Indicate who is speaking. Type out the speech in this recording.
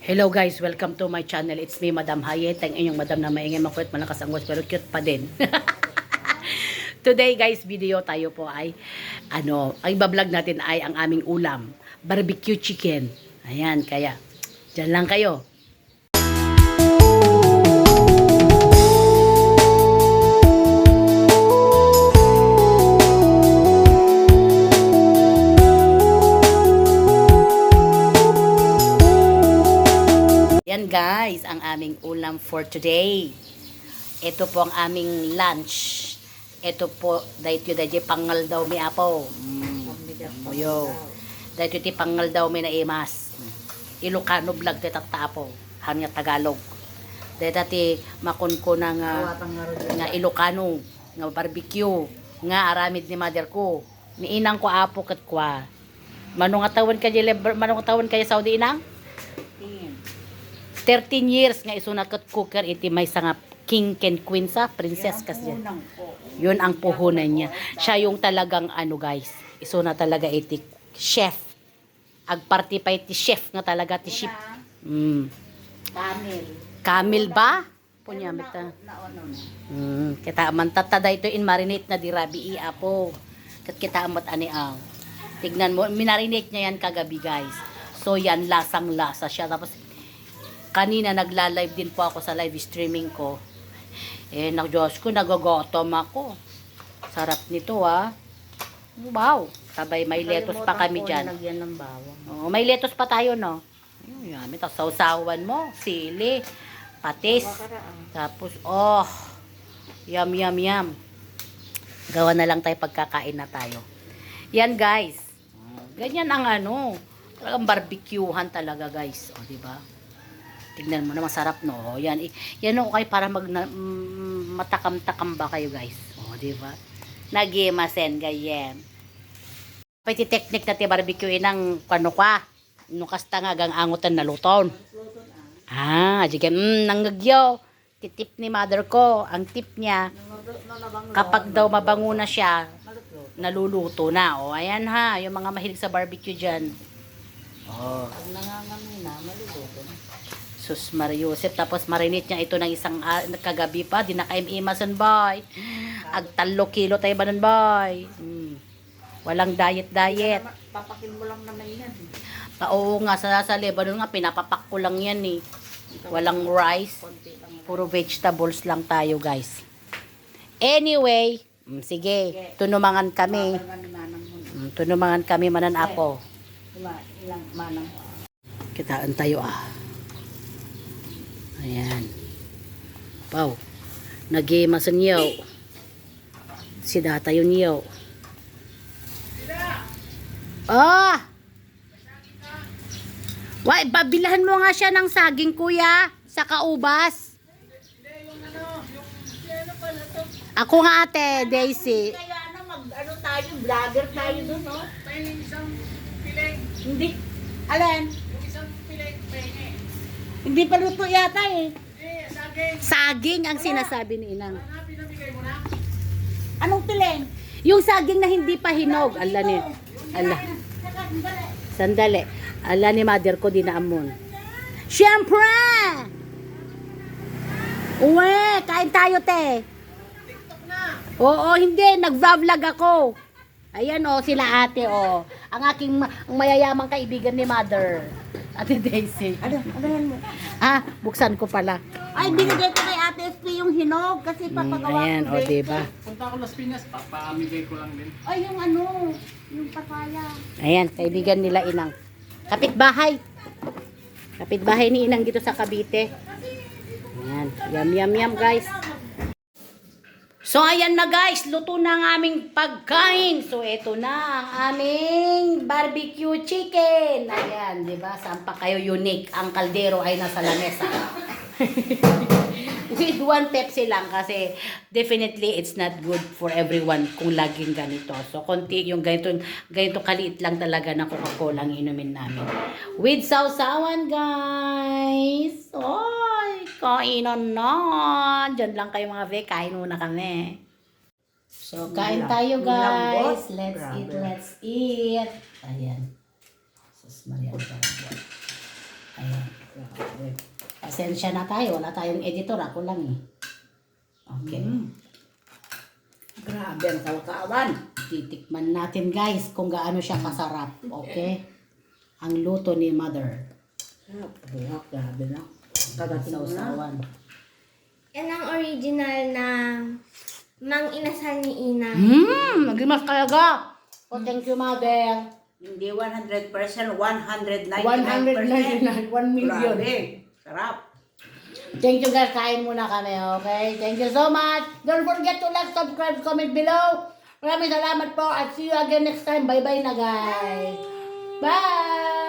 Speaker 1: Hello guys, welcome to my channel. It's me, Madam Hayet. Ang inyong madam na maingay, makulit, malakas ang voice, pero cute pa din. Today guys, video tayo po ay, ang ibablog natin ay ang aming ulam, barbecue chicken. Ayan, kaya, dyan lang kayo. Yan guys, ang aming ulam for today. Ito po ang aming lunch. Ito po, dahito pangal daw mi apo. Muyo. Dahito ti pangal daw mi na imas. Ilocano vlog ti tatapo. Hanya Tagalog. Dahito ti makon ko na nga Ilocano. Nga barbecue. Nga aramid ni mother ko. Ni inang ko apo kat kwa. Manong atawan kaya Saudi inang? 13 years nga isunat kat cooker iti may sanga king and queen sa princess kasi yun ang puhunan niya. Siya yung talagang guys, isuna talaga iti chef. Agparti pa iti chef nga talaga ti chef. Camel ba? Punya mita. Kita man tatada ito in marinate na dirabi apo. Kat kita amat ani ang. Tignan mo, minarinate niya yan kagabi guys. So yan lasang lasa siya tapos kanina nagla-live din po ako sa live streaming ko. Diyos ko, nagagotom ako. Sarap nito Wow. Sabay may lettuce pa kami dyan. Ng bawang. Oh, may lettuce pa tayo, no? Yummy. Tapos sausawan mo, sili, patis. Tapos, yum, yum, yum. Gawa na lang tayo pagkakain na tayo. Yan, guys. Ganyan ang talagang barbecuehan talaga, guys. O, diba? Tignan mo na, masarap, no? Yan kayo para matakam-takam ba kayo, guys? O, diba? Nagimasen, gayem. Pati technique na ti barbecue ng nung kasta nga gang angutan na luton. Nanggagyaw. Titip ni mother ko, ang tip niya, kapag daw mabango na siya, naluluto na. O, ayan yung mga mahilig sa barbecue dyan. Pag nangangamoy na, maluluto na. Sus Mariusip, tapos marinate niya ito ng isang kagabi pa, di na kaim-imasan bay. Ag 3 kilo tayo ba nun bay? Walang diet.
Speaker 2: Papakin mo lang naman yan.
Speaker 1: Oo nga, sa Lebanon nga, pinapapak ko lang yan Walang rice, puro vegetables lang tayo guys. Anyway, sige, tunumangan kami. Tunumangan kami manan ako.
Speaker 2: Ilang manang.
Speaker 1: Kitaan tayo Ayan. Wow. Nagimasan niyo. Si data yun niyo. Why, babilahan mo nga siya ng saging kuya sa kaubas. Ako nga ate, Daisy.
Speaker 2: Kaya tayo, vlogger tayo dun, no?
Speaker 3: May isang piling.
Speaker 2: Hindi. Alin?
Speaker 3: Yung isang piling, penge.
Speaker 2: Hindi pa luto yata
Speaker 3: Saging.
Speaker 1: Saging ang sinasabi ni Inang.
Speaker 3: Pinamigay mo na?
Speaker 2: Anong piling?
Speaker 1: Yung saging na hindi pa hinog. Sandali. Ala ni mother ko dinaamon. Siyempre! Uwe, kain tayo te.
Speaker 3: TikTok na.
Speaker 1: Oo, hindi. Nag-vlog ako. Ayan sila ate Ang aking ang mayayamang kaibigan ni mother. Ate Daisy.
Speaker 2: Ano yan mo?
Speaker 1: Buksan ko pala.
Speaker 2: Ay, binigay ko kay Ate SP yung hinog kasi papagawa
Speaker 1: Ayan,
Speaker 2: ko.
Speaker 1: diba?
Speaker 3: Punta ako Las Piñas, papamigay ko lang din.
Speaker 2: Ay, yung papaya.
Speaker 1: Ayan, kaibigan nila Inang. Kapitbahay. Kapitbahay ni Inang dito sa Cavite. Ayan, yum, yum, yum, guys. So, ayan na guys, luto na ang aming pagkain. So, ito na ang aming barbecue chicken. Ayan, di ba? Saan pa kayo unique? Ang kaldero ay nasa lamesa. With 1 Pepsi lang kasi definitely it's not good for everyone kung laging ganito. So, konti yung ganito kaliit lang talaga na Coca-Cola ang inumin namin. With sausawan, guys. Oy, kainan na. Diyan lang kayo mga ve, kain muna kami. So, kain tayo, guys. Let's eat. Ayan. Sus, Maria. Ayan. Grabe. Pasensya na tayo. Wala tayong editor. Ako lang eh. Okay.
Speaker 2: Grabe ang kalkawan.
Speaker 1: Titikman natin guys kung gaano siya kasarap. Okay? Ang luto ni Mother.
Speaker 2: Sarap. Grabe na. Kagating mo na.
Speaker 1: Sausawan.
Speaker 4: Yan ang original na mang inasal ni Ina.
Speaker 1: Nagimas talaga. Oh, thank you, Mother.
Speaker 2: Hindi 100%, 199%.
Speaker 1: 199, 1 million.
Speaker 2: Grabe. Sarap.
Speaker 1: Thank you guys. Kain muna kami, okay? Thank you so much. Don't forget to like, subscribe, comment below. Maraming salamat po at see you again next time. Bye-bye na guys. Bye!